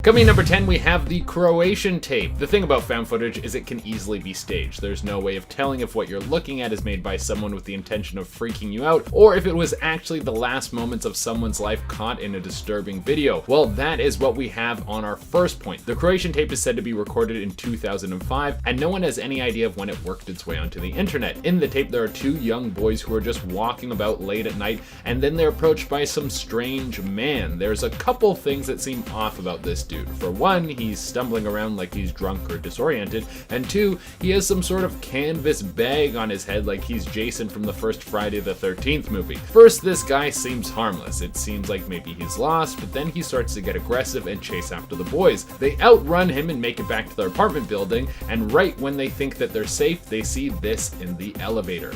Coming in number 10, we have the Croatian Tape. The thing about found footage is it can easily be staged. There's no way of telling if what you're looking at is made by someone with the intention of freaking you out, or if it was actually the last moments of someone's life caught in a disturbing video. Well, that is what we have on our first point. The Croatian Tape is said to be recorded in 2005, and no one has any idea of when it worked its way onto the internet. In the tape, there are two young boys who are just walking about late at night, and then they're approached by some strange man. There's a couple things that seem off about this dude. For one, he's stumbling around like he's drunk or disoriented, and two, he has some sort of canvas bag on his head like he's Jason from the first Friday the 13th movie. First, this guy seems harmless. It seems like maybe he's lost, but then he starts to get aggressive and chase after the boys. They outrun him and make it back to their apartment building, and right when they think that they're safe, they see this in the elevator.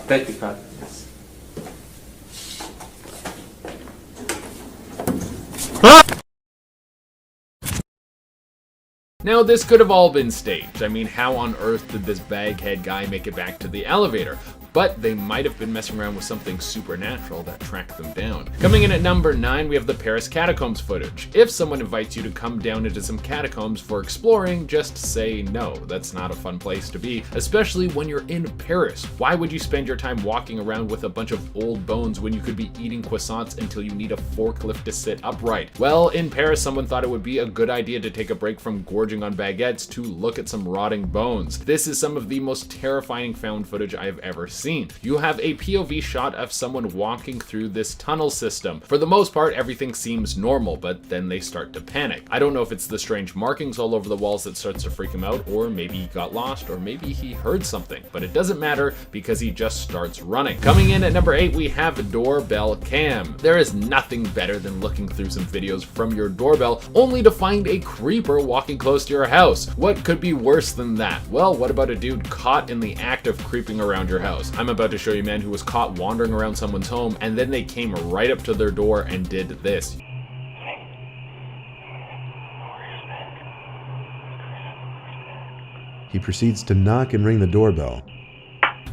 Credit card. Now, this could have all been staged. I mean, how on earth did this baghead guy make it back to the elevator? But they might have been messing around with something supernatural that tracked them down. Coming in at number 9, we have the Paris catacombs footage. If someone invites you to come down into some catacombs for exploring, just say no. That's not a fun place to be, especially when you're in Paris. Why would you spend your time walking around with a bunch of old bones when you could be eating croissants until you need a forklift to sit upright? Well, in Paris, someone thought it would be a good idea to take a break from gorging on baguettes to look at some rotting bones. This is some of the most terrifying found footage I have ever seen. You have a POV shot of someone walking through this tunnel system. For the most part, everything seems normal, but then they start to panic. I don't know if it's the strange markings all over the walls that starts to freak him out, or maybe he got lost, or maybe he heard something, but it doesn't matter because he just starts running. Coming in at number 8, we have Doorbell Cam. There is nothing better than looking through some videos from your doorbell only to find a creeper walking close to your house. What could be worse than that? Well, what about a dude caught in the act of creeping around your house? I'm about to show you a man who was caught wandering around someone's home, and then they came right up to their door and did this. He proceeds to knock and ring the doorbell.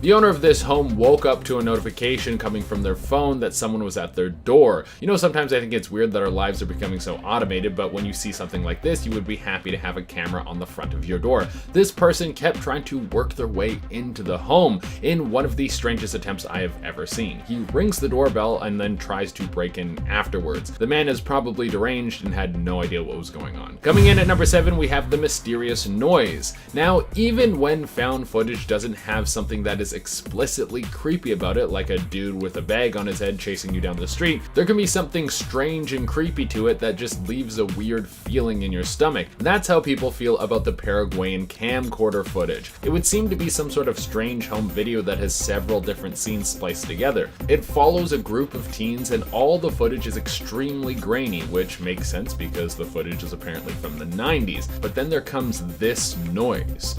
The owner of this home woke up to a notification coming from their phone that someone was at their door. You know, sometimes I think it's weird that our lives are becoming so automated, but when you see something like this, you would be happy to have a camera on the front of your door. This person kept trying to work their way into the home in one of the strangest attempts I have ever seen. He rings the doorbell and then tries to break in afterwards. The man is probably deranged and had no idea what was going on. Coming in at number 7, we have the mysterious noise. Now, even when found footage doesn't have something that is explicitly creepy about it, like a dude with a bag on his head chasing you down the street, there can be something strange and creepy to it that just leaves a weird feeling in your stomach. That's how people feel about the Paraguayan camcorder footage. It would seem to be some sort of strange home video that has several different scenes spliced together. It follows a group of teens and all the footage is extremely grainy, which makes sense because the footage is apparently from the 90s. But then there comes this noise.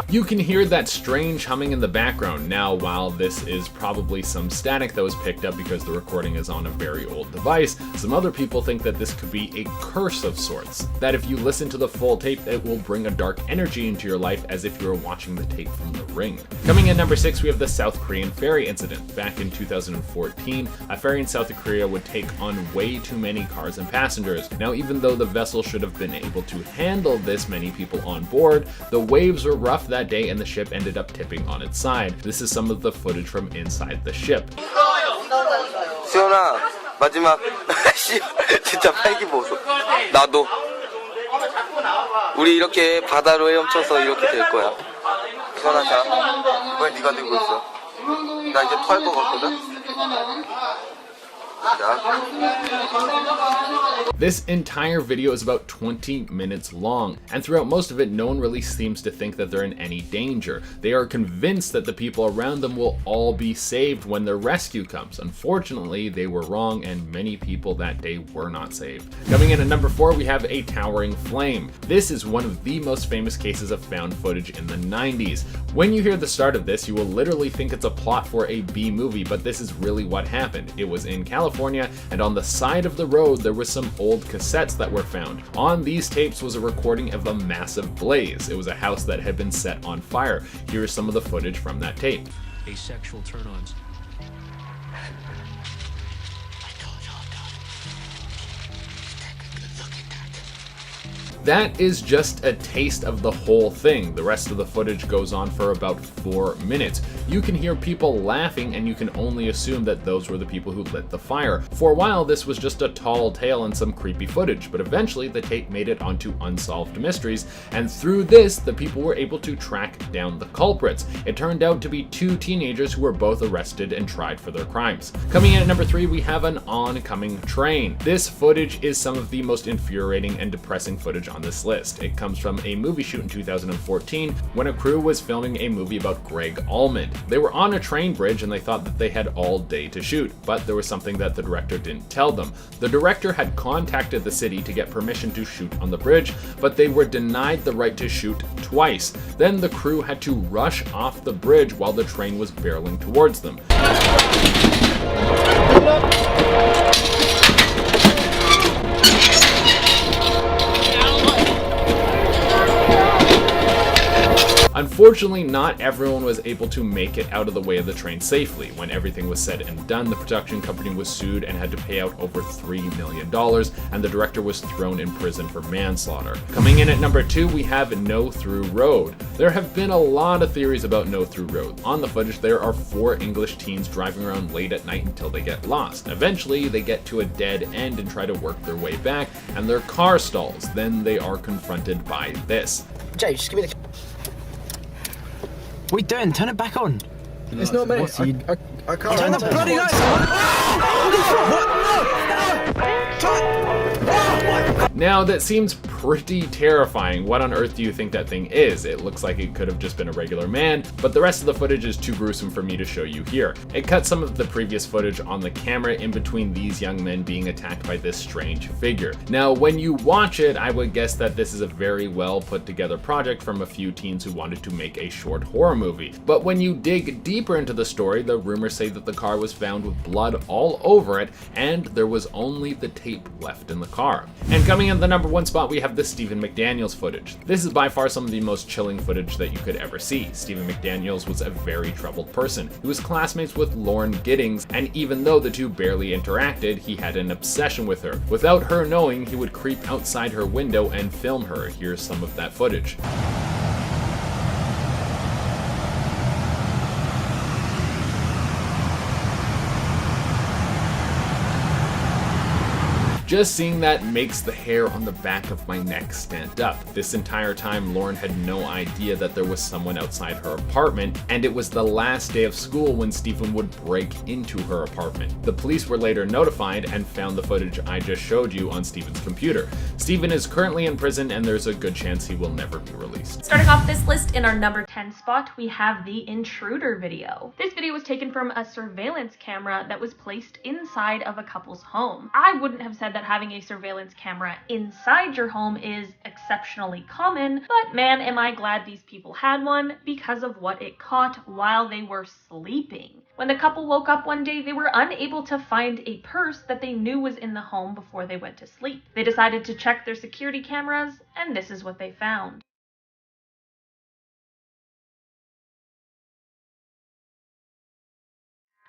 You can hear that strange humming in the background. Now, while this is probably some static that was picked up because the recording is on a very old device, some other people think that this could be a curse of sorts. That if you listen to the full tape, it will bring a dark energy into your life as if you were watching the tape from The Ring. Coming in number 6, we have the South Korean ferry incident. Back in 2014, a ferry in South Korea would take on way too many cars and passengers. Now, even though the vessel should have been able to handle this many people on board, the waves were rough that day and the ship ended up tipping on its side. This is some of the footage from inside the ship. 수연아, 마지막. 진짜 팔기 보소. 나도. 우리 이렇게 바다로 헤엄쳐서 이렇게 될 거야. 수연아, 자. 왜 네가 들고 있어? 나 이제 토할 것 같거든? This entire video is about 20 minutes long, and throughout most of it, no one really seems to think that they're in any danger. They are convinced that the people around them will all be saved when their rescue comes. Unfortunately, they were wrong, and many people that day were not saved. Coming in at number 4, we have a towering flame. This is one of the most famous cases of found footage in the 90s. When you hear the start of this, you will literally think it's a plot for a B movie, but this is really what happened. It was in California California, and on the side of the road there were some old cassettes that were found. On these tapes was a recording of a massive blaze. It was a house that had been set on fire. Here's some of the footage from that tape. Asexual turn-ons. That is just a taste of the whole thing. The rest of the footage goes on for about 4 minutes. You can hear people laughing, and you can only assume that those were the people who lit the fire. For a while, this was just a tall tale and some creepy footage, but eventually the tape made it onto Unsolved Mysteries, and through this, the people were able to track down the culprits. It turned out to be 2 teenagers who were both arrested and tried for their crimes. Coming in at number 3, we have an oncoming train. This footage is some of the most infuriating and depressing footage on this list. It comes from a movie shoot in 2014 when a crew was filming a movie about Greg Almond. They were on a train bridge and they thought that they had all day to shoot, but there was something that the director didn't tell them. The director had contacted the city to get permission to shoot on the bridge, but they were denied the right to shoot twice. Then the crew had to rush off the bridge while the train was barreling towards them. Unfortunately, not everyone was able to make it out of the way of the train safely. When everything was said and done, the production company was sued and had to pay out over $3 million, and the director was thrown in prison for manslaughter. Coming in at number 2, we have No Through Road. There have been a lot of theories about No Through Road. On the footage, there are 4 English teens driving around late at night until they get lost. Eventually, they get to a dead end and try to work their way back, and their car stalls. Then they are confronted by this. Jay, just give me the... What are you doing? Turn it back on. It's not me. I can't. Turn the bloody lights on. Now, that seems pretty terrifying. What on earth do you think that thing is? It looks like it could have just been a regular man, but the rest of the footage is too gruesome for me to show you here. It cut some of the previous footage on the camera in between these young men being attacked by this strange figure. Now, when you watch it, I would guess that this is a very well put together project from a few teens who wanted to make a short horror movie. But when you dig deeper into the story, the rumors say that the car was found with blood all over it, and there was only the tape left in the car. And coming in the number 1 spot, we have the Stephen McDaniels footage. This is by far some of the most chilling footage that you could ever see. Stephen McDaniels was a very troubled person. He was classmates with Lauren Giddings, and even though the two barely interacted, he had an obsession with her. Without her knowing, he would creep outside her window and film her. Here's some of that footage. Just seeing that makes the hair on the back of my neck stand up. This entire time, Lauren had no idea that there was someone outside her apartment, and it was the last day of school when Stephen would break into her apartment. The police were later notified and found the footage I just showed you on Stephen's computer. Stephen is currently in prison, and there's a good chance he will never be released. Starting off this list in our number 10 spot, we have the intruder video. This video was taken from a surveillance camera that was placed inside of a couple's home. I wouldn't have said that having a surveillance camera inside your home is exceptionally common, but man, am I glad these people had one because of what it caught while they were sleeping. When the couple woke up one day, they were unable to find a purse that they knew was in the home before they went to sleep. They decided to check their security cameras, and this is what they found.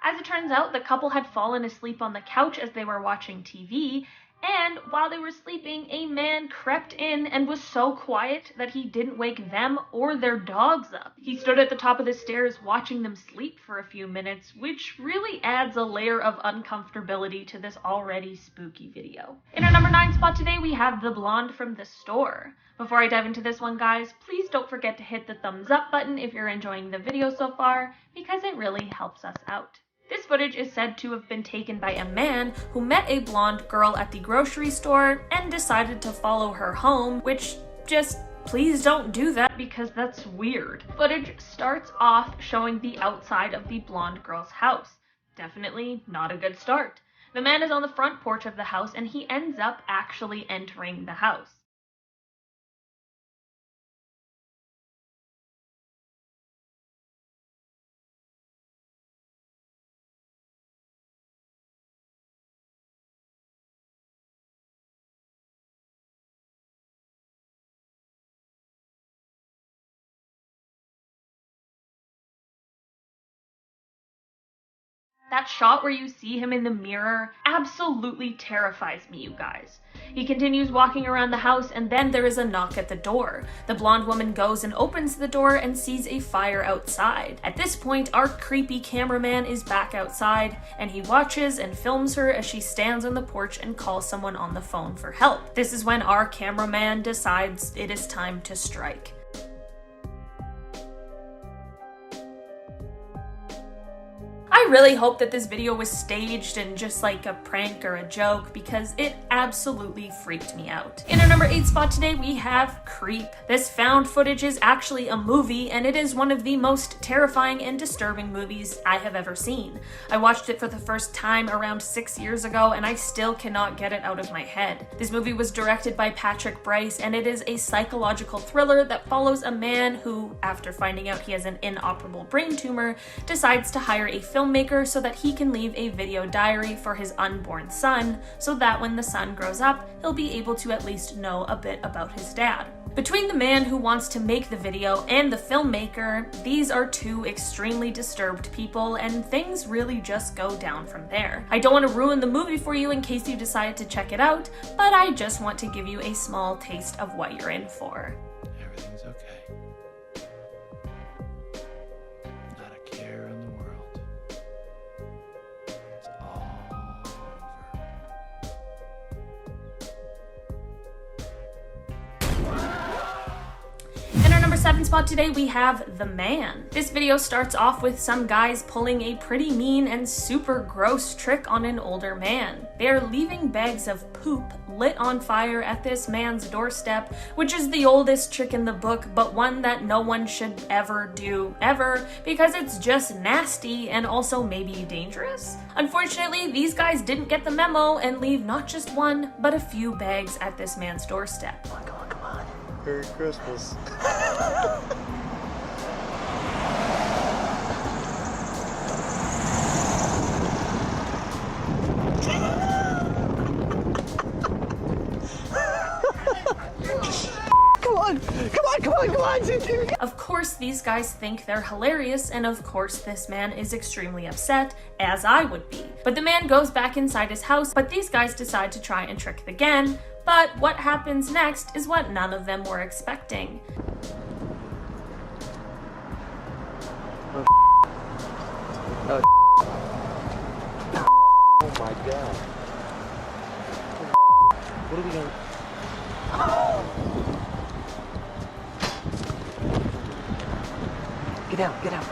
As it turns out, the couple had fallen asleep on the couch as they were watching TV, and while they were sleeping, a man crept in and was so quiet that he didn't wake them or their dogs up. He stood at the top of the stairs watching them sleep for a few minutes, which really adds a layer of uncomfortability to this already spooky video. In our number 9 spot today, we have the blonde from the store. Before I dive into this one, guys, please don't forget to hit the thumbs up button if you're enjoying the video so far, because it really helps us out. This footage is said to have been taken by a man who met a blonde girl at the grocery store and decided to follow her home, which just please don't do that because that's weird. Footage starts off showing the outside of the blonde girl's house. Definitely not a good start. The man is on the front porch of the house and he ends up actually entering the house. That shot where you see him in the mirror absolutely terrifies me, you guys. He continues walking around the house, and then there is a knock at the door. The blonde woman goes and opens the door and sees a fire outside. At this point, our creepy cameraman is back outside, and he watches and films her as she stands on the porch and calls someone on the phone for help. This is when our cameraman decides it is time to strike. I really hope that this video was staged and just like a prank or a joke, because it absolutely freaked me out. In our number 8 spot today, we have Creep. This found footage is actually a movie, and it is one of the most terrifying and disturbing movies I have ever seen. I watched it for the first time around 6 years ago, and I still cannot get it out of my head. This movie was directed by Patrick Bryce, and it is a psychological thriller that follows a man who, after finding out he has an inoperable brain tumor, decides to hire a filmmaker so that he can leave a video diary for his unborn son, so that when the son grows up, he'll be able to at least know a bit about his dad. Between the man who wants to make the video and the filmmaker, these are two extremely disturbed people, and things really just go down from there. I don't want to ruin the movie for you in case you decide to check it out, but I just want to give you a small taste of what you're in for. Everything's okay. Not a care in the world. It's all over. In our number 7 spot today, we have The Man. This video starts off with some guys pulling a pretty mean and super gross trick on an older man. They are leaving bags of poop lit on fire at this man's doorstep, which is the oldest trick in the book, but one that no one should ever do, ever, because it's just nasty and also maybe dangerous. Unfortunately, these guys didn't get the memo and leave not just one, but a few bags at this man's doorstep. Come on. Merry Christmas. Come on. Of course, these guys think they're hilarious, and of course, this man is extremely upset, as I would be. But the man goes back inside his house, but these guys decide to try and trick again. But what happens next is what none of them were expecting. Oh my god. What are we gonna... Get out.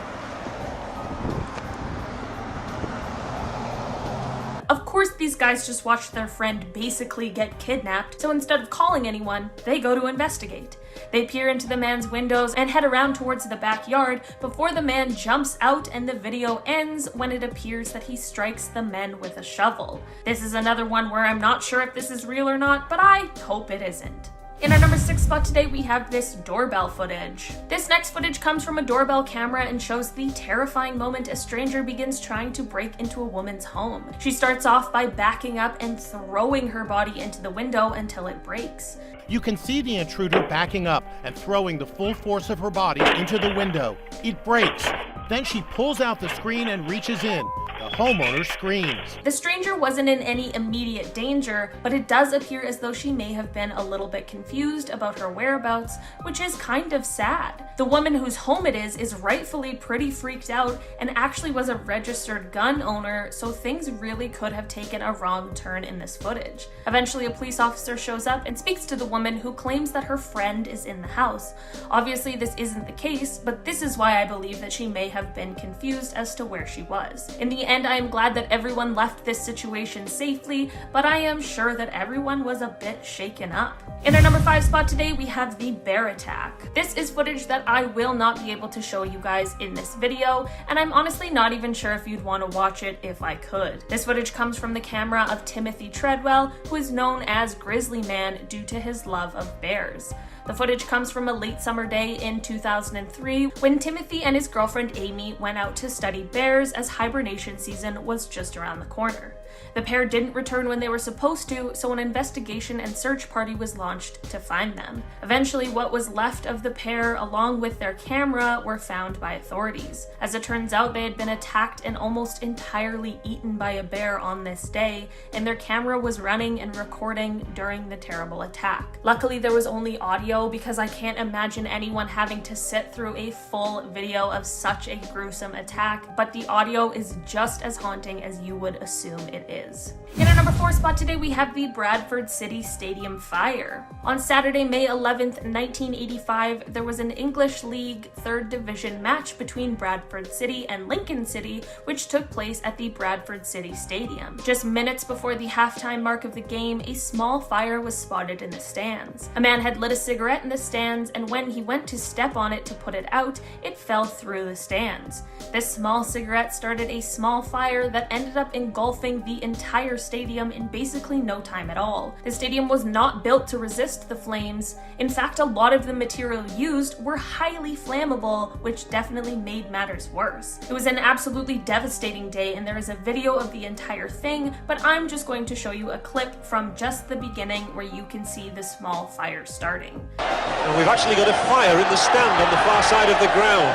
Of course, these guys just watched their friend basically get kidnapped, so instead of calling anyone, they go to investigate. They peer into the man's windows and head around towards the backyard before the man jumps out, and the video ends when it appears that he strikes the men with a shovel. This is another one where I'm not sure if this is real or not, but I hope it isn't. In our number 6 spot today, we have this doorbell footage. This next footage comes from a doorbell camera and shows the terrifying moment a stranger begins trying to break into a woman's home. She starts off by backing up and throwing her body into the window until it breaks. You can see the intruder backing up and throwing the full force of her body into the window. It breaks. Then she pulls out the screen and reaches in. The homeowner screams. The stranger wasn't in any immediate danger, but it does appear as though she may have been a little bit confused about her whereabouts, which is kind of sad. The woman whose home it is rightfully pretty freaked out and actually was a registered gun owner, so things really could have taken a wrong turn in this footage. Eventually, a police officer shows up and speaks to the woman, who claims that her friend is in the house. Obviously, this isn't the case, but this is why I believe that she may have been confused as to where she was. In the end, I am glad that everyone left this situation safely, but I am sure that everyone was a bit shaken up. In our number 5 spot today, we have the bear attack. This is footage that I will not be able to show you guys in this video, and I'm honestly not even sure if you'd want to watch it if I could. This footage comes from the camera of Timothy Treadwell, who is known as Grizzly Man due to his love of bears. The footage comes from a late summer day in 2003 when Timothy and his girlfriend Amy went out to study bears as hibernation season was just around the corner. The pair didn't return when they were supposed to, so an investigation and search party was launched to find them. Eventually, what was left of the pair, along with their camera, were found by authorities. As it turns out, they had been attacked and almost entirely eaten by a bear on this day, and their camera was running and recording during the terrible attack. Luckily, there was only audio because I can't imagine anyone having to sit through a full video of such a gruesome attack, but the audio is just as haunting as you would assume it is. In our number 4 spot today, we have the Bradford City Stadium fire. On Saturday, May 11th, 1985, there was an English League 3rd Division match between Bradford City and Lincoln City, which took place at the Bradford City Stadium. Just minutes before the halftime mark of the game, a small fire was spotted in the stands. A man had lit a cigarette in the stands, and when he went to step on it to put it out, it fell through the stands. This small cigarette started a small fire that ended up engulfing the entire stadium in basically no time at all. The stadium was not built to resist the flames. In fact, a lot of the material used were highly flammable, which definitely made matters worse. It was an absolutely devastating day, and there is a video of the entire thing, but I'm just going to show you a clip from just the beginning where you can see the small fire starting. And we've actually got a fire in the stand on the far side of the ground,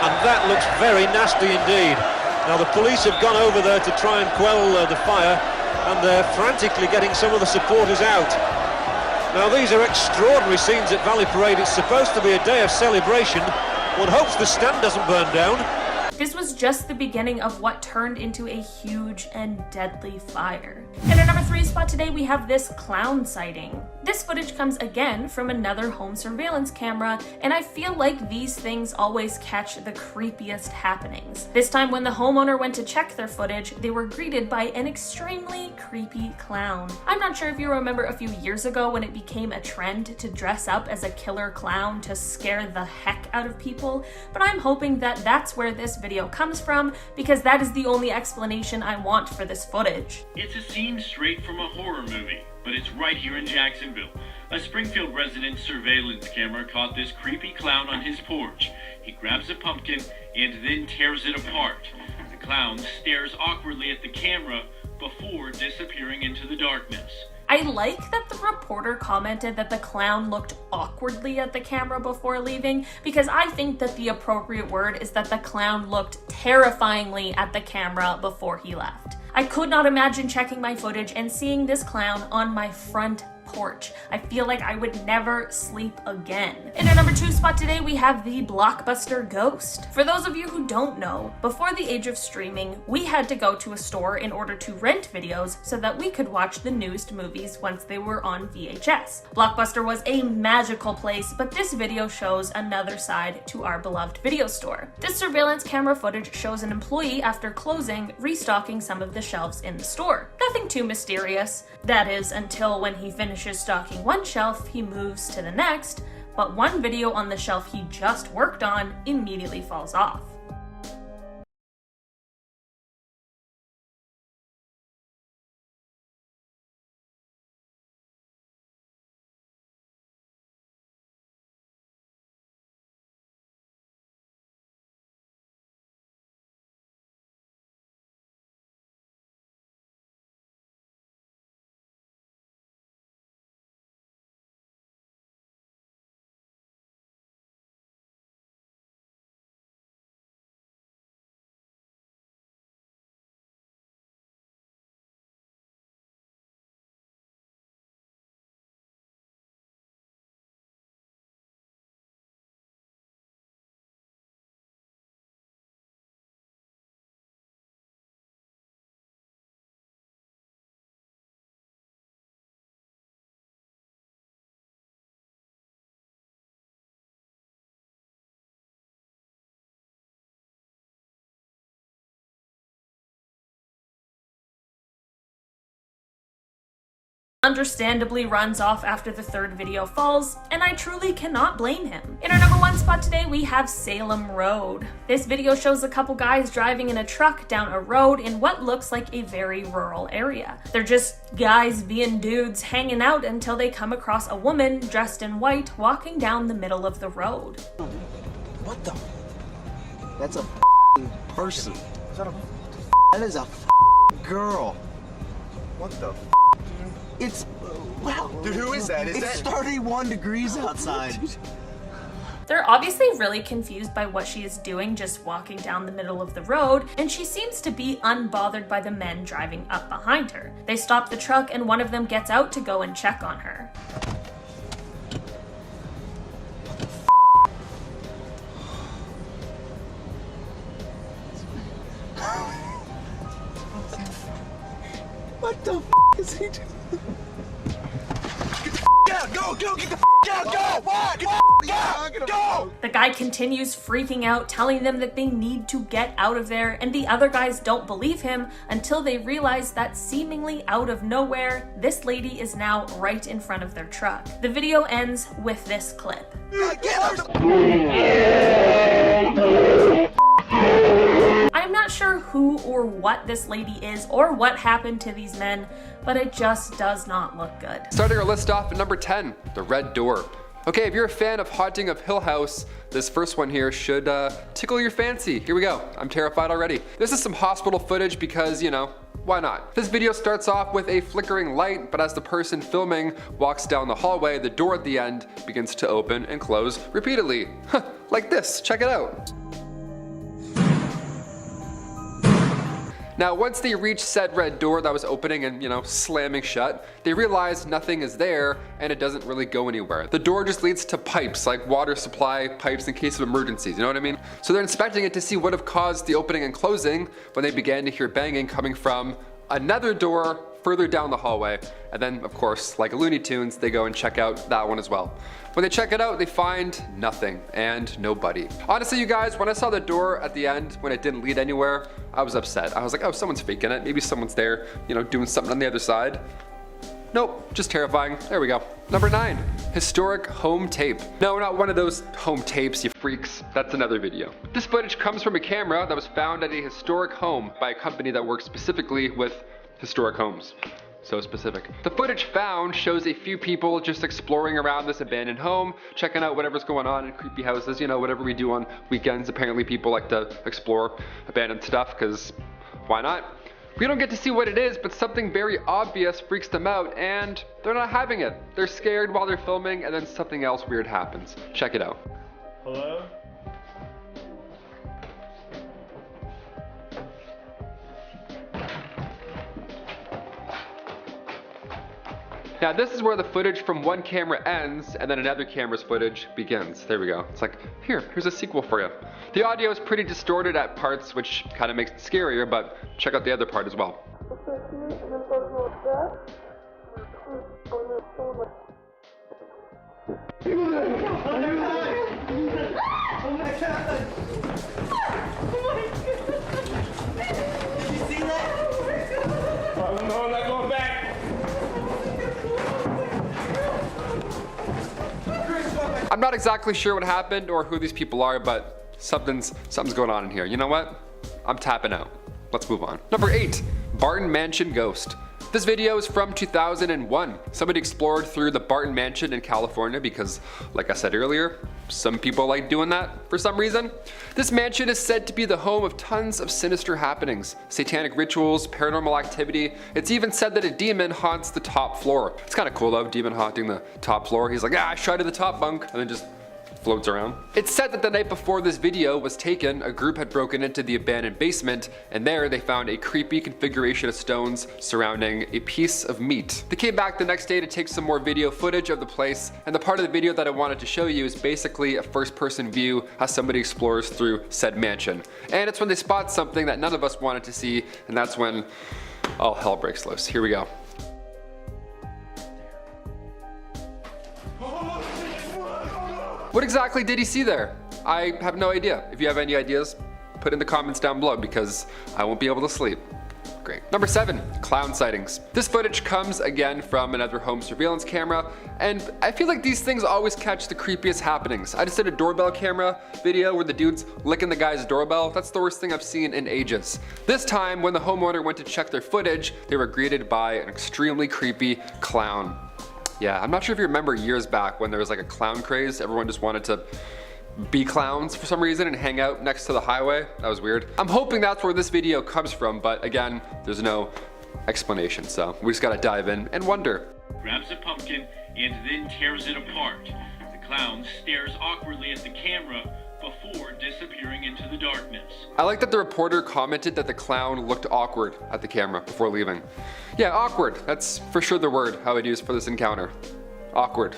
and that looks very nasty indeed. Now the police have gone over there to try and quell the fire, and they're frantically getting some of the supporters out. Now these are extraordinary scenes at Valley Parade. It's supposed to be a day of celebration. One hopes the stand doesn't burn down. This was just the beginning of what turned into a huge and deadly fire. In our number 3 spot today, we have this clown sighting. This footage comes again from another home surveillance camera, and I feel like these things always catch the creepiest happenings. This time when the homeowner went to check their footage, they were greeted by an extremely creepy clown. I'm not sure if you remember a few years ago when it became a trend to dress up as a killer clown to scare the heck out of people, but I'm hoping that that's where this video comes from, because that is the only explanation I want for this footage. It's a scene straight from a horror movie, but it's right here in Jacksonville. A Springfield resident's surveillance camera caught this creepy clown on his porch. He grabs a pumpkin and then tears it apart. The clown stares awkwardly at the camera before disappearing into the darkness. I like that the reporter commented that the clown looked awkwardly at the camera before leaving, because I think that the appropriate word is that the clown looked terrifyingly at the camera before he left. I could not imagine checking my footage and seeing this clown on my front porch. I feel like I would never sleep again. In our number 2 spot today, we have the Blockbuster Ghost. For those of you who don't know, before the age of streaming, we had to go to a store in order to rent videos so that we could watch the newest movies once they were on VHS. Blockbuster was a magical place, but this video shows another side to our beloved video store. This surveillance camera footage shows an employee, after closing, restocking some of the shelves in the store. Nothing too mysterious. That is, until when he finishes stocking one shelf, he moves to the next, but one video on the shelf he just worked on immediately falls off. Understandably runs off after the third video falls, and I truly cannot blame him. In our number 1 spot today, we have Salem Road. This video shows a couple guys driving in a truck down a road in what looks like a very rural area. They're just guys being dudes hanging out until they come across a woman dressed in white walking down the middle of the road. What the? That's a person. That is a girl. What the It's, wow. Dude, who is that? It's 31 degrees outside. They're obviously really confused by what she is doing just walking down the middle of the road, and she seems to be unbothered by the men driving up behind her. They stop the truck and one of them gets out to go and check on her. What the is he doing? Get the out! Go! Get the out! Go! What? Go! The guy continues freaking out, telling them that they need to get out of there, and the other guys don't believe him until they realize that seemingly out of nowhere, this lady is now right in front of their truck. The video ends with this clip. I'm not sure who or what this lady is or what happened to these men, but it just does not look good. Starting our list off at number 10, the Red Door. Okay, if you're a fan of Haunting of Hill House, this first one here should tickle your fancy. Here we go. I'm terrified already. This is some hospital footage because, you know, why not? This video starts off with a flickering light, but as the person filming walks down the hallway, the door at the end begins to open and close repeatedly. Like this, check it out. Now, once they reach said red door that was opening and, you know, slamming shut, they realize nothing is there and it doesn't really go anywhere. The door just leads to pipes, like water supply pipes in case of emergencies, you know what I mean? So they're inspecting it to see what have caused the opening and closing when they began to hear banging coming from another door further down the hallway. And then, of course, like Looney Tunes, they go and check out that one as well. When they check it out, they find nothing and nobody. Honestly, you guys, when I saw the door at the end, when it didn't lead anywhere, I was upset. I was like, oh, someone's faking it. Maybe someone's there, you know, doing something on the other side. Nope, just terrifying. There we go. Number 9, historic home tape. No, not one of those home tapes, you freaks. That's another video. This footage comes from a camera that was found at a historic home by a company that works specifically with historic homes. So specific. The footage found shows a few people just exploring around this abandoned home, checking out whatever's going on in creepy houses, you know, whatever we do on weekends. Apparently people like to explore abandoned stuff, because why not? We don't get to see what it is, but something very obvious freaks them out and they're not having it. They're scared while they're filming and then something else weird happens. Check it out. Hello? Now this is where the footage from one camera ends and then another camera's footage begins. There we go. It's like, here's a sequel for you. The audio is pretty distorted at parts, which kind of makes it scarier, but check out the other part as well. No, I'm not going back. I'm not exactly sure what happened or who these people are, but something's going on in here. You know what? I'm tapping out. Let's move on. Number 8, Barton Mansion Ghost. This video is from 2001. Somebody explored through the Barton Mansion in California because, like I said earlier, some people like doing that for some reason. This mansion is said to be the home of tons of sinister happenings, satanic rituals, paranormal activity. It's even said that a demon haunts the top floor. It's kind of cool though, demon haunting the top floor. He's like, I shot to the top bunk, and then just floats around. It's said that the night before this video was taken, a group had broken into the abandoned basement, and there they found a creepy configuration of stones surrounding a piece of meat. They came back the next day to take some more video footage of the place, and the part of the video that I wanted to show you is basically a first-person view as somebody explores through said mansion. And it's when they spot something that none of us wanted to see, and that's when all hell breaks loose. Here we go. What exactly did he see there? I have no idea. If you have any ideas, put in the comments down below because I won't be able to sleep. Great. Number 7, clown sightings. This footage comes again from another home surveillance camera, and I feel like these things always catch the creepiest happenings. I just did a doorbell camera video where the dude's licking the guy's doorbell. That's the worst thing I've seen in ages. This time, when the homeowner went to check their footage, they were greeted by an extremely creepy clown. Yeah, I'm not sure if you remember years back when there was like a clown craze. Everyone just wanted to be clowns for some reason and hang out next to the highway. That was weird. I'm hoping that's where this video comes from, but again, there's no explanation, so we just gotta dive in and wonder. Grabs a pumpkin and then tears it apart. The clown stares awkwardly at the camera before disappearing into the darkness. I like that the reporter commented that the clown looked awkward at the camera before leaving. Yeah, awkward. That's for sure the word I would use for this encounter. Awkward.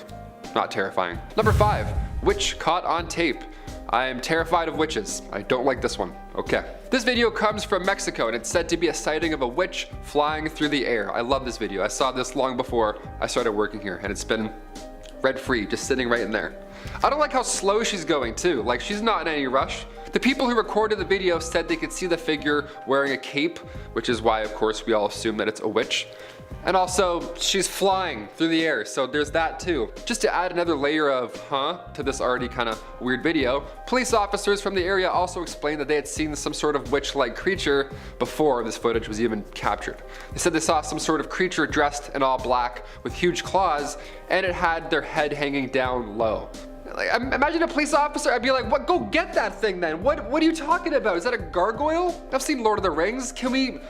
Not terrifying. Number 5, witch caught on tape. I am terrified of witches. I don't like this one. Okay. This video comes from Mexico and it's said to be a sighting of a witch flying through the air. I love this video. I saw this long before I started working here and it's been rent-free, just sitting right in there. I don't like how slow she's going too. Like, she's not in any rush. The people who recorded the video said they could see the figure wearing a cape, which is why of course we all assume that it's a witch. And also, she's flying through the air, so there's that too. Just to add another layer of to this already kind of weird video, police officers from the area also explained that they had seen some sort of witch-like creature before this footage was even captured. They said they saw some sort of creature dressed in all black with huge claws, and it had their head hanging down low. Like, imagine a police officer, I'd be like, what? Go get that thing then. What are you talking about? Is that a gargoyle? I've seen Lord of the Rings. Can we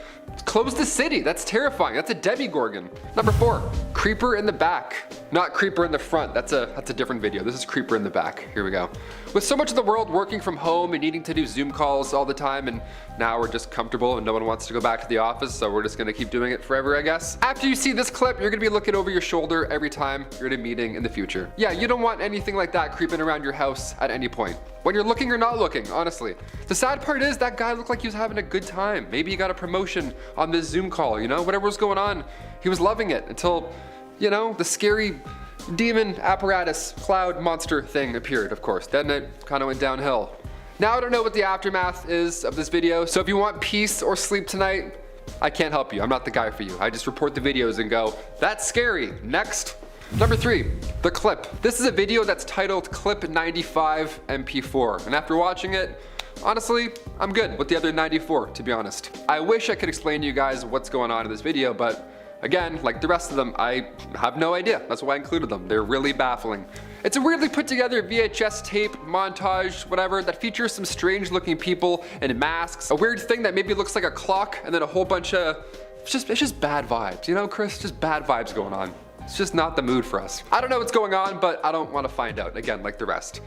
close the city? That's terrifying. That's a Demigorgon. Number 4, creeper in the back. Not creeper in the front. That's a different video. This is creeper in the back. Here we go. With so much of the world working from home and needing to do Zoom calls all the time, and now we're just comfortable and no one wants to go back to the office, so we're just gonna keep doing it forever, I guess. After you see this clip, you're gonna be looking over your shoulder every time you're in a meeting in the future. Yeah, you don't want anything like that creeping around your house at any point. When you're looking or not looking, honestly. The sad part is that guy looked like he was having a good time. Maybe he got a promotion on this Zoom call, you know, whatever was going on. He was loving it until, you know, the scary demon apparatus cloud monster thing appeared, of course. Then it kind of went downhill. Now I don't know what the aftermath is of this video, so if you want peace or sleep tonight, I can't help you. I'm not the guy for you. I just report the videos and go, that's scary. Next. Number 3, the clip. This is a video that's titled Clip 95 MP4, and after watching it, honestly, I'm good with the other 94, to be honest. I wish I could explain to you guys what's going on in this video, but again, like the rest of them, I have no idea. That's why I included them. They're really baffling. It's a weirdly put together VHS tape, montage, whatever, that features some strange looking people in masks, a weird thing that maybe looks like a clock, and then a whole bunch of, it's just bad vibes, you know, Chris? Just bad vibes going on. It's just not the mood for us. I don't know what's going on, but I don't want to find out, again, like the rest.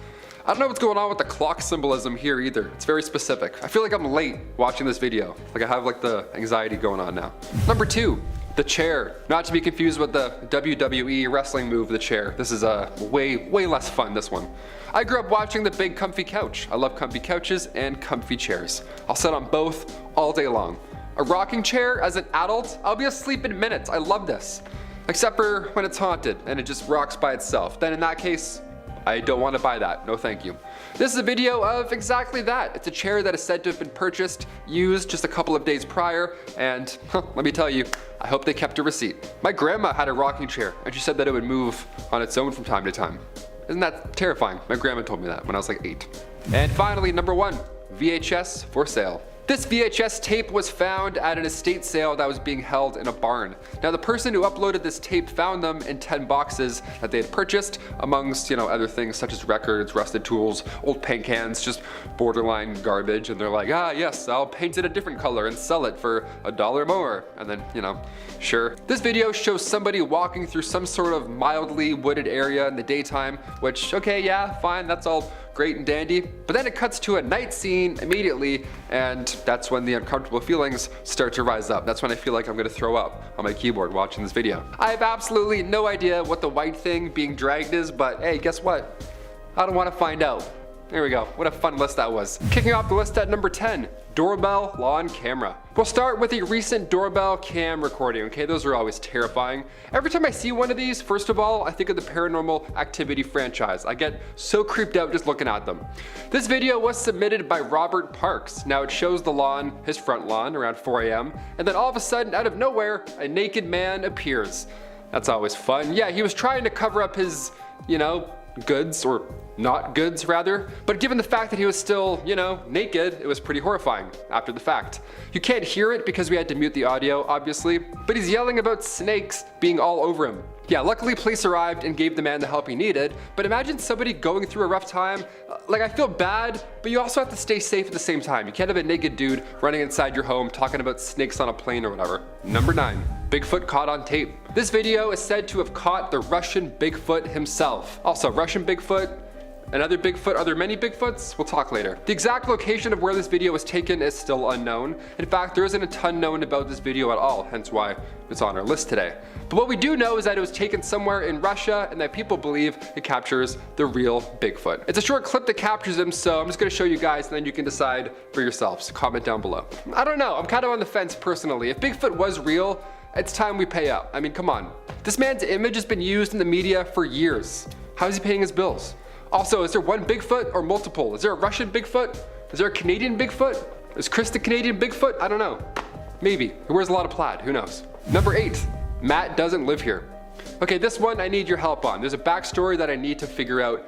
I don't know what's going on with the clock symbolism here either. It's very specific. I feel like I'm late watching this video. Like I have like the anxiety going on now. Number 2, the chair. Not to be confused with the WWE wrestling move, the chair. This is way less fun, this one. I grew up watching the big comfy couch. I love comfy couches and comfy chairs. I'll sit on both all day long. A rocking chair as an adult, I'll be asleep in minutes. I love this. Except for when it's haunted and it just rocks by itself. Then in that case, I don't want to buy that. No thank you. This is a video of exactly that. It's a chair that is said to have been purchased, used just a couple of days prior, and let me tell you, I hope they kept a receipt. My grandma had a rocking chair and she said that it would move on its own from time to time. Isn't that terrifying? My grandma told me that when I was like 8. And finally, number 1, VHS for sale. This VHS tape was found at an estate sale that was being held in a barn. Now the person who uploaded this tape found them in 10 boxes that they had purchased, amongst, you know, other things such as records, rusted tools, old paint cans, just borderline garbage, and they're like, ah yes, I'll paint it a different color and sell it for $1 more. And then, you know, sure. This video shows somebody walking through some sort of mildly wooded area in the daytime, which, okay, yeah, fine, that's all great and dandy, but then it cuts to a night scene immediately, and that's when the uncomfortable feelings start to rise up. That's when I feel like I'm gonna throw up on my keyboard watching this video. I have absolutely no idea what the white thing being dragged is, but hey, guess what? I don't want to find out. There we go. What a fun list that was. Kicking off the list at number 10, doorbell lawn camera. We'll start with a recent doorbell cam recording, okay? Those are always terrifying. Every time I see one of these, first of all, I think of the Paranormal Activity franchise. I get so creeped out just looking at them. This video was submitted by Robert Parks. Now it shows the lawn, his front lawn, around 4 a.m. And then all of a sudden, out of nowhere, a naked man appears. That's always fun. Yeah, he was trying to cover up his, you know, goods, or not goods rather, but given the fact that he was still, you know, naked, it was pretty horrifying after the fact. You can't hear it because we had to mute the audio, obviously, but he's yelling about snakes being all over him. Yeah, luckily police arrived and gave the man the help he needed, but imagine somebody going through a rough time. Like, I feel bad, but you also have to stay safe at the same time. You can't have a naked dude running inside your home talking about snakes on a plane or whatever. Number 9, Bigfoot caught on tape. This video is said to have caught the Russian Bigfoot himself. Also, Russian Bigfoot, another Bigfoot, are there many Bigfoots? We'll talk later. The exact location of where this video was taken is still unknown. In fact, there isn't a ton known about this video at all, hence why it's on our list today. But what we do know is that it was taken somewhere in Russia and that people believe it captures the real Bigfoot. It's a short clip that captures him, so I'm just gonna show you guys and then you can decide for yourselves. Comment down below. I don't know, I'm kind of on the fence personally. If Bigfoot was real, it's time we pay up. I mean, come on. This man's image has been used in the media for years. How is he paying his bills? Also, is there one Bigfoot or multiple? Is there a Russian Bigfoot? Is there a Canadian Bigfoot? Is Chris the Canadian Bigfoot? I don't know. Maybe. He wears a lot of plaid, who knows? Number 8, Matt doesn't live here. Okay, this one I need your help on. There's a backstory that I need to figure out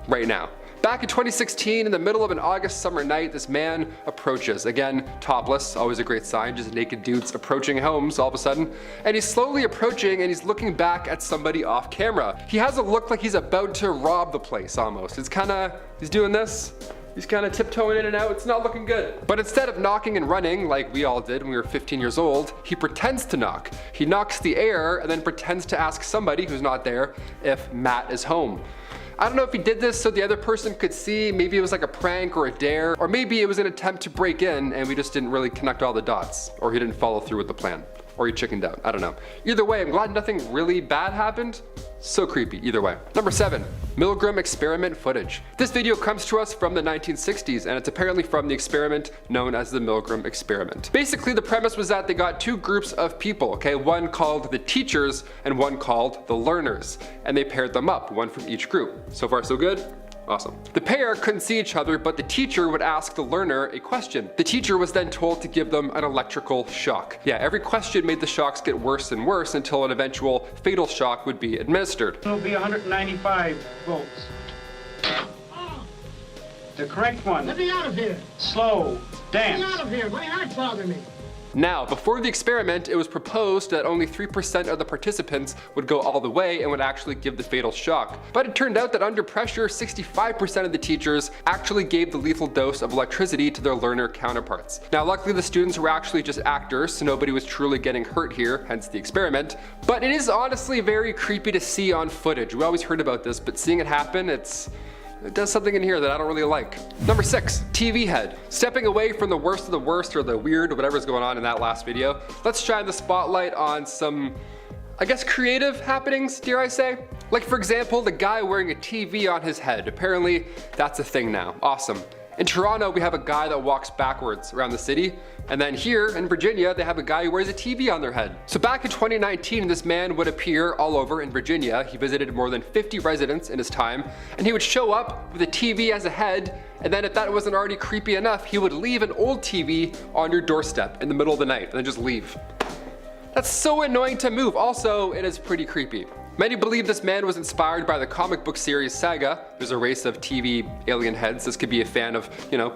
right now. Back in 2016, in the middle of an August summer night, this man approaches. Again, topless, always a great sign, just naked dudes approaching homes all of a sudden. And he's slowly approaching and he's looking back at somebody off camera. He has a look like he's about to rob the place almost. It's kinda, he's doing this. He's kind of tiptoeing in and out, it's not looking good. But instead of knocking and running like we all did when we were 15 years old, he pretends to knock. He knocks the air and then pretends to ask somebody who's not there if Matt is home. I don't know if he did this so the other person could see, maybe it was like a prank or a dare, or maybe it was an attempt to break in and we just didn't really connect all the dots, or he didn't follow through with the plan, or he chickened out, I don't know. Either way, I'm glad nothing really bad happened. So creepy, either way. Number 7, Milgram experiment footage. This video comes to us from the 1960s and it's apparently from the experiment known as the Milgram experiment. Basically, the premise was that they got 2 groups of people, okay? One called the teachers and one called the learners. And they paired them up, one from each group. So far, so good? Awesome. The pair couldn't see each other, but the teacher would ask the learner a question. The teacher was then told to give them an electrical shock. Yeah, every question made the shocks get worse and worse until an eventual fatal shock would be administered. It'll be 195 volts. The correct one. Let me out of here. Slow. Dance. Let me out of here. My heart's bothering me. Now, before the experiment, it was proposed that only 3% of the participants would go all the way and would actually give the fatal shock. But it turned out that under pressure, 65% of the teachers actually gave the lethal dose of electricity to their learner counterparts. Now, luckily the students were actually just actors, so nobody was truly getting hurt here, hence the experiment. But it is honestly very creepy to see on footage. We always heard about this, but seeing it happen, it does something in here that I don't really like. Number 6, TV head. Stepping away from the worst of the worst or the weird or whatever's going on in that last video, let's shine the spotlight on some, I guess, creative happenings, dare I say? Like, for example, the guy wearing a TV on his head. Apparently, that's a thing now. Awesome. In Toronto, we have a guy that walks backwards around the city. And then here in Virginia, they have a guy who wears a TV on their head. So back in 2019, this man would appear all over in Virginia. He visited more than 50 residents in his time, and he would show up with a TV as a head, and then if that wasn't already creepy enough, he would leave an old TV on your doorstep in the middle of the night, and then just leave. That's so annoying to move. Also, it is pretty creepy. Many believe this man was inspired by the comic book series Saga. There's a race of TV alien heads. This could be a fan of,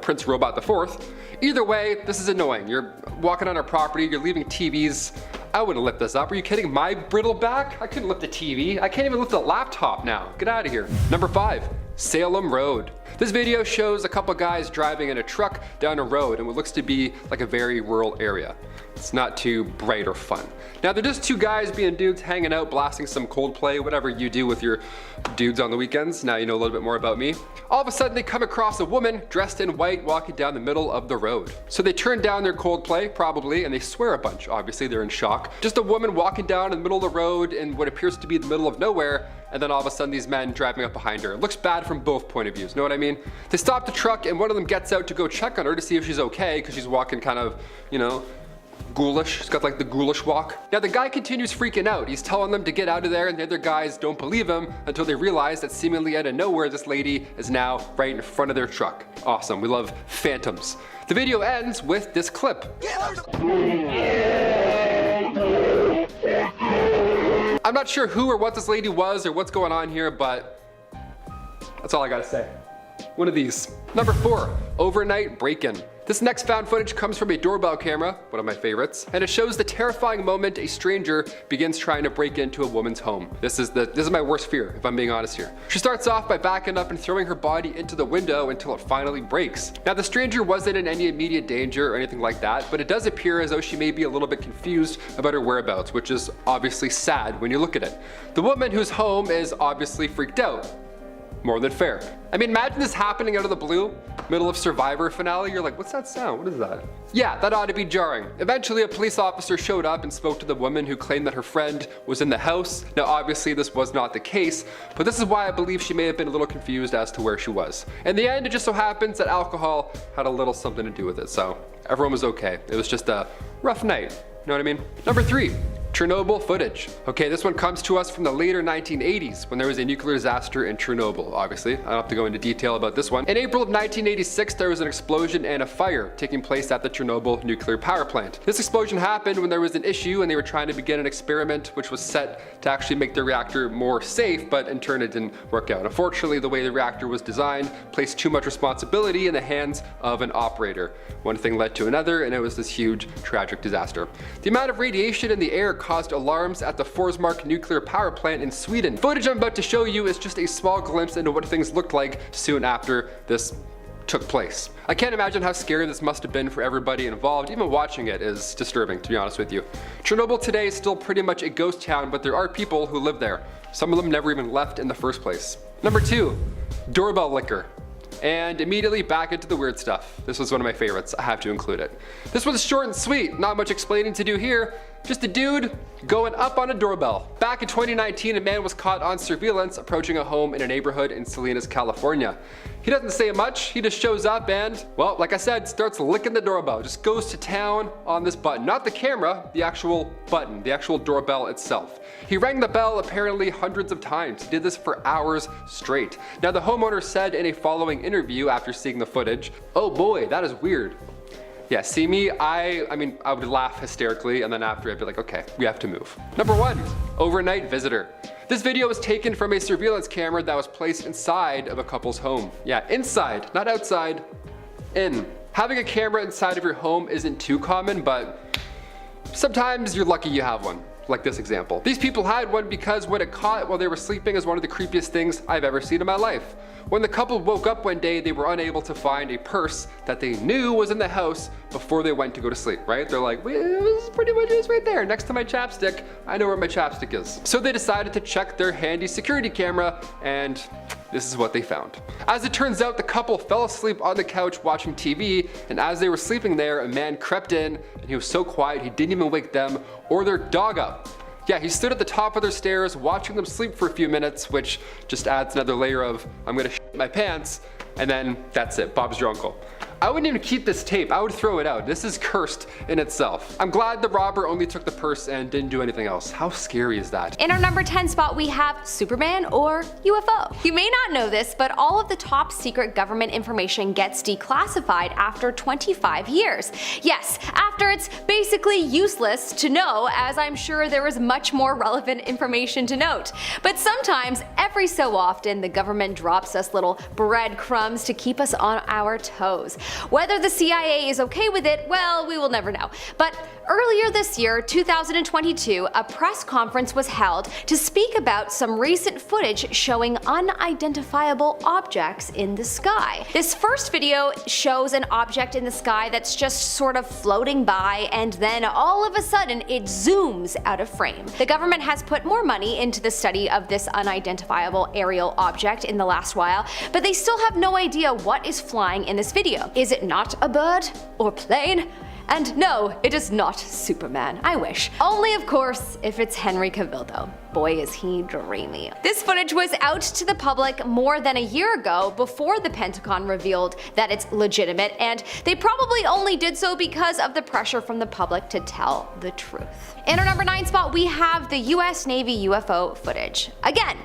Prince Robot IV. Either way, this is annoying. You're walking on our property, you're leaving TVs. I wouldn't lift this up. Are you kidding? My brittle back? I couldn't lift a TV. I can't even lift a laptop now. Get out of here. Number 5, Salem Road. This video shows a couple guys driving in a truck down a road in what looks to be like a very rural area. It's not too bright or fun. Now they're just 2 guys being dudes hanging out, blasting some Coldplay, whatever you do with your dudes on the weekends. Now you know a little bit more about me. All of a sudden they come across a woman dressed in white walking down the middle of the road. So they turn down their Coldplay, probably, and they swear a bunch. Obviously they're in shock. Just a woman walking down in the middle of the road in what appears to be the middle of nowhere, and then all of a sudden these men driving up behind her. It looks bad from both point of views, know what I mean? They stop the truck and one of them gets out to go check on her to see if she's okay, because she's walking kind of, ghoulish. She's got like the ghoulish walk. Now the guy continues freaking out. He's telling them to get out of there, and the other guys don't believe him until they realize that seemingly out of nowhere this lady is now right in front of their truck. Awesome, we love phantoms. The video ends with this clip. I'm not sure who or what this lady was or what's going on here, but that's all I gotta say. One of these. Number 4, overnight break-in. This next found footage comes from a doorbell camera, one of my favorites, and it shows the terrifying moment a stranger begins trying to break into a woman's home. This is my worst fear, if I'm being honest here. She starts off by backing up and throwing her body into the window until it finally breaks. Now, the stranger wasn't in any immediate danger or anything like that, but it does appear as though she may be a little bit confused about her whereabouts, which is obviously sad when you look at it. The woman whose home is obviously freaked out. More than fair. I mean, imagine this happening out of the blue, middle of Survivor finale. You're like, what's that sound? What is that? Yeah, that ought to be jarring. Eventually, a police officer showed up and spoke to the woman who claimed that her friend was in the house. Now, obviously, this was not the case, but this is why I believe she may have been a little confused as to where she was. In the end, it just so happens that alcohol had a little something to do with it, so everyone was okay. It was just a rough night. You know what I mean? Number 3. Chernobyl footage. Okay, this one comes to us from the later 1980s when there was a nuclear disaster in Chernobyl, obviously. I don't have to go into detail about this one. In April of 1986, there was an explosion and a fire taking place at the Chernobyl nuclear power plant. This explosion happened when there was an issue and they were trying to begin an experiment which was set to actually make the reactor more safe, but in turn it didn't work out. Unfortunately, the way the reactor was designed placed too much responsibility in the hands of an operator. One thing led to another, and it was this huge, tragic disaster. The amount of radiation in the air caused alarms at the Forsmark nuclear power plant in Sweden. Footage I'm about to show you is just a small glimpse into what things looked like soon after this took place. I can't imagine how scary this must have been for everybody involved. Even watching it is disturbing, to be honest with you. Chernobyl today is still pretty much a ghost town, but there are people who live there. Some of them never even left in the first place. Number 2, Doorbell Licker. And immediately back into the weird stuff. This was one of my favorites, I have to include it. This was short and sweet, not much explaining to do here. Just a dude going up on a doorbell. Back in 2019, a man was caught on surveillance approaching a home in a neighborhood in Salinas, California. He doesn't say much, he just shows up and, well, like I said, starts licking the doorbell. Just goes to town on this button. Not the camera, the actual button, the actual doorbell itself. He rang the bell apparently hundreds of times. He did this for hours straight. Now, the homeowner said in a following interview after seeing the footage, "Oh boy, that is weird." Yeah, see me, I would laugh hysterically, and then after I'd be like, okay, we have to move. Number 1, overnight visitor. This video was taken from a surveillance camera that was placed inside of a couple's home. Yeah, inside, not outside, in. Having a camera inside of your home isn't too common, but sometimes you're lucky you have one. Like this example. These people had one because what it caught while they were sleeping is one of the creepiest things I've ever seen in my life. When the couple woke up one day, they were unable to find a purse that they knew was in the house before they went to go to sleep, right? They're like, well, this is pretty much just right there next to my chapstick. I know where my chapstick is. So they decided to check their handy security camera, and this is what they found. As it turns out, the couple fell asleep on the couch watching TV, and as they were sleeping there, a man crept in, and he was so quiet he didn't even wake them or their dog up. Yeah, he stood at the top of their stairs watching them sleep for a few minutes, which just adds another layer of, I'm gonna shit my pants, and then that's it, Bob's your uncle. I wouldn't even keep this tape, I would throw it out. This is cursed in itself. I'm glad the robber only took the purse and didn't do anything else. How scary is that? In our number 10 spot, we have Superman or UFO. You may not know this, but all of the top secret government information gets declassified after 25 years. Yes, after it's basically useless to know, as I'm sure there is much more relevant information to note. But sometimes, every so often, the government drops us little breadcrumbs to keep us on our toes. Whether the CIA is okay with it, well, we will never know. But earlier this year, 2022, a press conference was held to speak about some recent footage showing unidentifiable objects in the sky. This first video shows an object in the sky that's just sort of floating by, and then all of a sudden it zooms out of frame. The government has put more money into the study of this unidentifiable aerial object in the last while, but they still have no idea what is flying in this video. Is it not a bird or plane? And no, it is not Superman. I wish. Only, of course, if it's Henry Cavill though. Boy, is he dreamy. This footage was out to the public more than a year ago, before the Pentagon revealed that it's legitimate, and they probably only did so because of the pressure from the public to tell the truth. In our number 9 spot, we have the US Navy UFO footage. Again,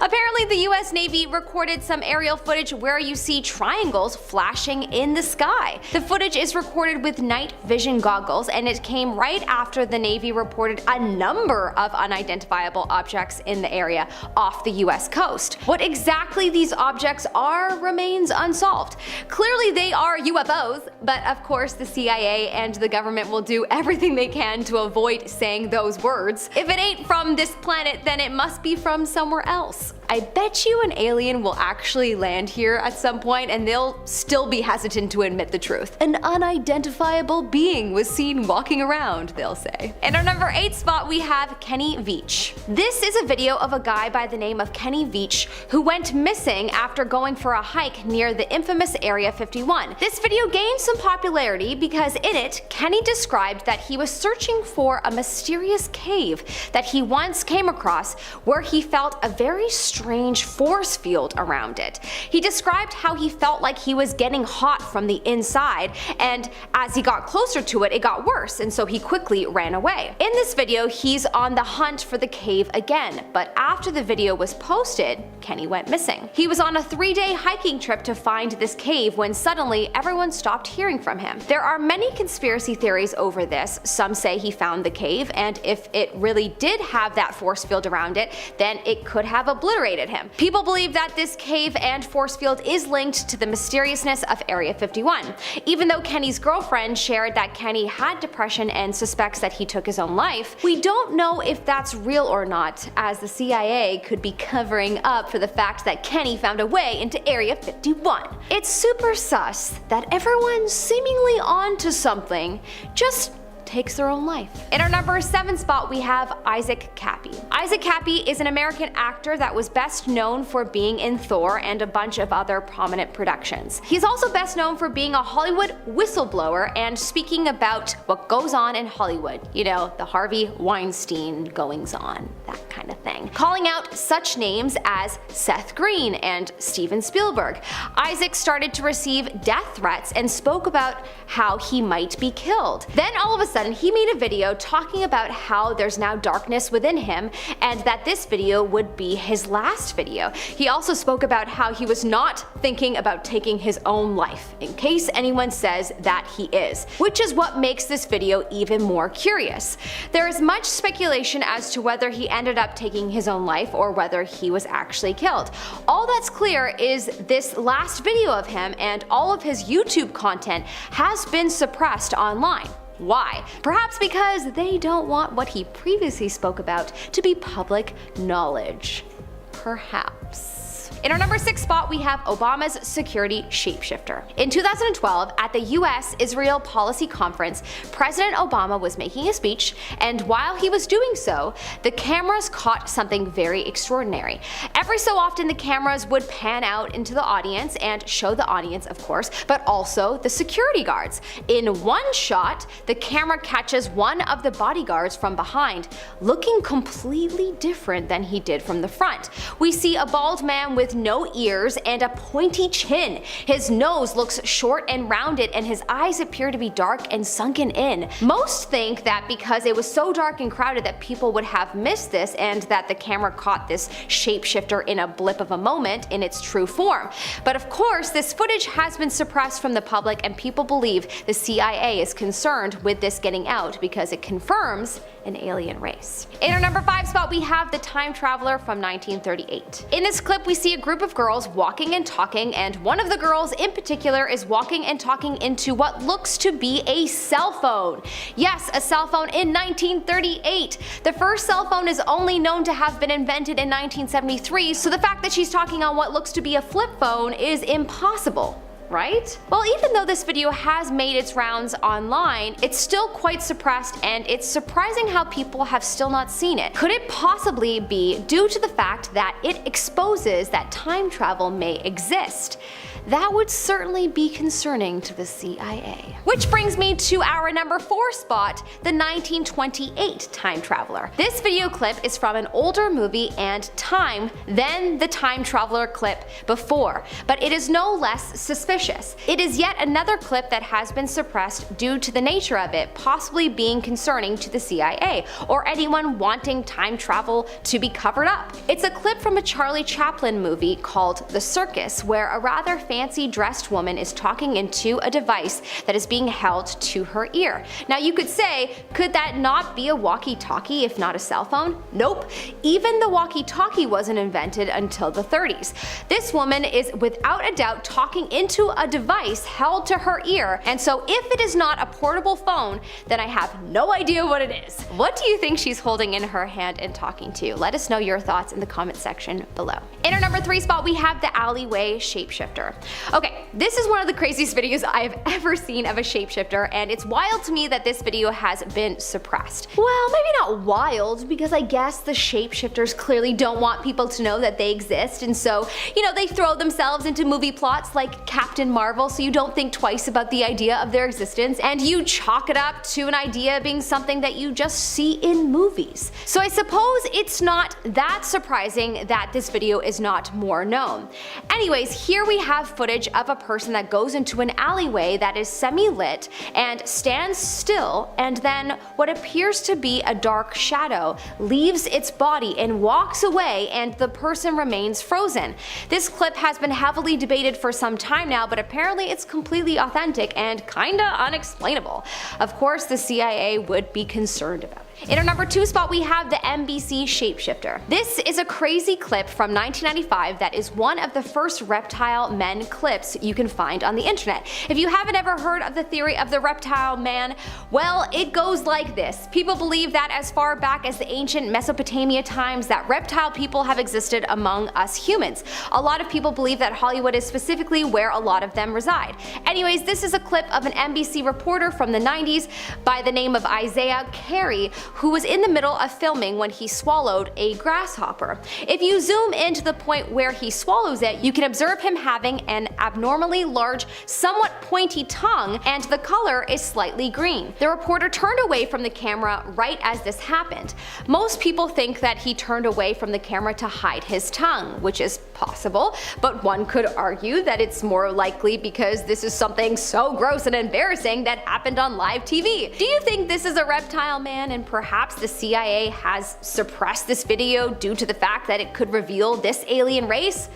Apparently, the US Navy recorded some aerial footage where you see triangles flashing in the sky. The footage is recorded with night vision goggles, and it came right after the Navy reported a number of unidentifiable objects in the area off the US coast. What exactly these objects are remains unsolved. Clearly they are UFOs, but of course the CIA and the government will do everything they can to avoid saying those words. If it ain't from this planet, then it must be from somewhere else. I bet you an alien will actually land here at some point and they'll still be hesitant to admit the truth. An unidentifiable being was seen walking around, they'll say. In our number 8 spot we have Kenny Veach. This is a video of a guy by the name of Kenny Veach who went missing after going for a hike near the infamous Area 51. This video gained some popularity because in it, Kenny described that he was searching for a mysterious cave that he once came across where he felt a very strange force field around it. He described how he felt like he was getting hot from the inside, and as he got closer to it, it got worse, and so he quickly ran away. In this video, he's on the hunt for the cave again, but after the video was posted, Kenny went missing. He was on a 3-day hiking trip to find this cave when suddenly everyone stopped hearing from him. There are many conspiracy theories over this. Some say he found the cave, and if it really did have that force field around it, then it could have obliterated him. People believe that this cave and force field is linked to the mysteriousness of Area 51. Even though Kenny's girlfriend shared that Kenny had depression and suspects that he took his own life, we don't know if that's real or not, as the CIA could be covering up for the fact that Kenny found a way into Area 51. It's super sus that everyone's seemingly onto something just takes their own life. In our number 7 spot we have Isaac Kappy. Isaac Kappy is an American actor that was best known for being in Thor and a bunch of other prominent productions. He's also best known for being a Hollywood whistleblower and speaking about what goes on in Hollywood. You know, the Harvey Weinstein goings on, that kind of thing. Calling out such names as Seth Green and Steven Spielberg. Isaac started to receive death threats and spoke about how he might be killed. Then all of a sudden he made a video talking about how there's now darkness within him and that this video would be his last video. He also spoke about how he was not thinking about taking his own life, in case anyone says that he is, which is what makes this video even more curious. There is much speculation as to whether he ended up taking his own life or whether he was actually killed. All that's clear is this last video of him and all of his YouTube content has been suppressed online. Why? Perhaps because they don't want what he previously spoke about to be public knowledge. Perhaps. In our number 6 spot we have Obama's security shapeshifter. In 2012, at the US-Israel Policy Conference, President Obama was making a speech, and while he was doing so, the cameras caught something very extraordinary. Every so often the cameras would pan out into the audience and show the audience, of course, but also the security guards. In one shot, the camera catches one of the bodyguards from behind, looking completely different than he did from the front. We see a bald man with no ears and a pointy chin. His nose looks short and rounded and his eyes appear to be dark and sunken in. Most think that because it was so dark and crowded that people would have missed this and that the camera caught this shapeshifter in a blip of a moment in its true form. But of course, this footage has been suppressed from the public and people believe the CIA is concerned with this getting out because it confirms an alien race. In our number 5 spot we have the time traveler from 1938. In this clip we see a group of girls walking and talking, and one of the girls in particular is walking and talking into what looks to be a cell phone. Yes, a cell phone in 1938. The first cell phone is only known to have been invented in 1973, so the fact that she's talking on what looks to be a flip phone is impossible. Right? Well, even though this video has made its rounds online, it's still quite suppressed and it's surprising how people have still not seen it. Could it possibly be due to the fact that it exposes that time travel may exist? that would certainly be concerning to the CIA. Which brings me to our number 4 spot, the 1928 time traveler. This video clip is from an older movie and time than the time traveler clip before, but it is no less suspicious. It is yet another clip that has been suppressed due to the nature of it possibly being concerning to the CIA or anyone wanting time travel to be covered up. It's a clip from a Charlie Chaplin movie called The Circus, where a rather fancy dressed woman is talking into a device that is being held to her ear. Now you could say, could that not be a walkie-talkie if not a cell phone? Nope. Even the walkie-talkie wasn't invented until the 30s. This woman is without a doubt talking into a device held to her ear, and so if it is not a portable phone, then I have no idea what it is. What do you think she's holding in her hand and talking to? Let us know your thoughts in the comment section below. In our number 3 spot, we have the alleyway shapeshifter. Okay, this is one of the craziest videos I have ever seen of a shapeshifter, and it's wild to me that this video has been suppressed. Well, maybe not wild, because I guess the shapeshifters clearly don't want people to know that they exist, and so, they throw themselves into movie plots like Captain Marvel so you don't think twice about the idea of their existence, and you chalk it up to an idea being something that you just see in movies. So I suppose it's not that surprising that this video is not more known. Anyways, here we have footage of a person that goes into an alleyway that is semi-lit and stands still, and then what appears to be a dark shadow leaves its body and walks away, and the person remains frozen. This clip has been heavily debated for some time now, but apparently it's completely authentic and kinda unexplainable. Of course, the CIA would be concerned about it. In our number 2 spot, we have the NBC shapeshifter. This is a crazy clip from 1995 that is one of the first reptile men clips you can find on the internet. If you haven't ever heard of the theory of the reptile man, well, it goes like this. People believe that as far back as the ancient Mesopotamia times that reptile people have existed among us humans. A lot of people believe that Hollywood is specifically where a lot of them reside. Anyways, this is a clip of an NBC reporter from the 90s by the name of Isaiah Carey, who was in the middle of filming when he swallowed a grasshopper. If you zoom in to the point where he swallows it, you can observe him having an abnormally large, somewhat pointy tongue, and the color is slightly green. The reporter turned away from the camera right as this happened. Most people think that he turned away from the camera to hide his tongue, which is possible, but one could argue that it's more likely because this is something so gross and embarrassing that happened on live TV. Do you think this is a reptile man and perhaps the CIA has suppressed this video due to the fact that it could reveal this alien race?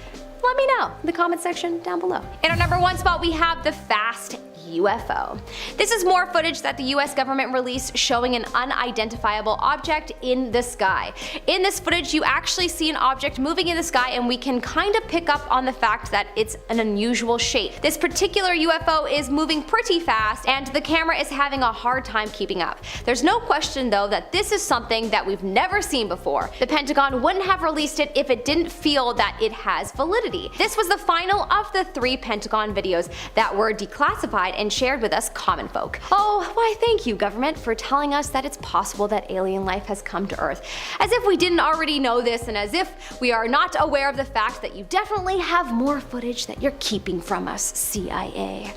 Let me know in the comment section down below. In our number 1 spot, we have the fast UFO. This is more footage that the US government released showing an unidentifiable object in the sky. In this footage, you actually see an object moving in the sky, and we can kind of pick up on the fact that it's an unusual shape. This particular UFO is moving pretty fast, and the camera is having a hard time keeping up. There's no question though that this is something that we've never seen before. The Pentagon wouldn't have released it if it didn't feel that it has validity. This was the final of the 3 Pentagon videos that were declassified and shared with us common folk. Oh, why thank you government for telling us that it's possible that alien life has come to Earth. As if we didn't already know this, and as if we are not aware of the fact that you definitely have more footage that you're keeping from us, CIA.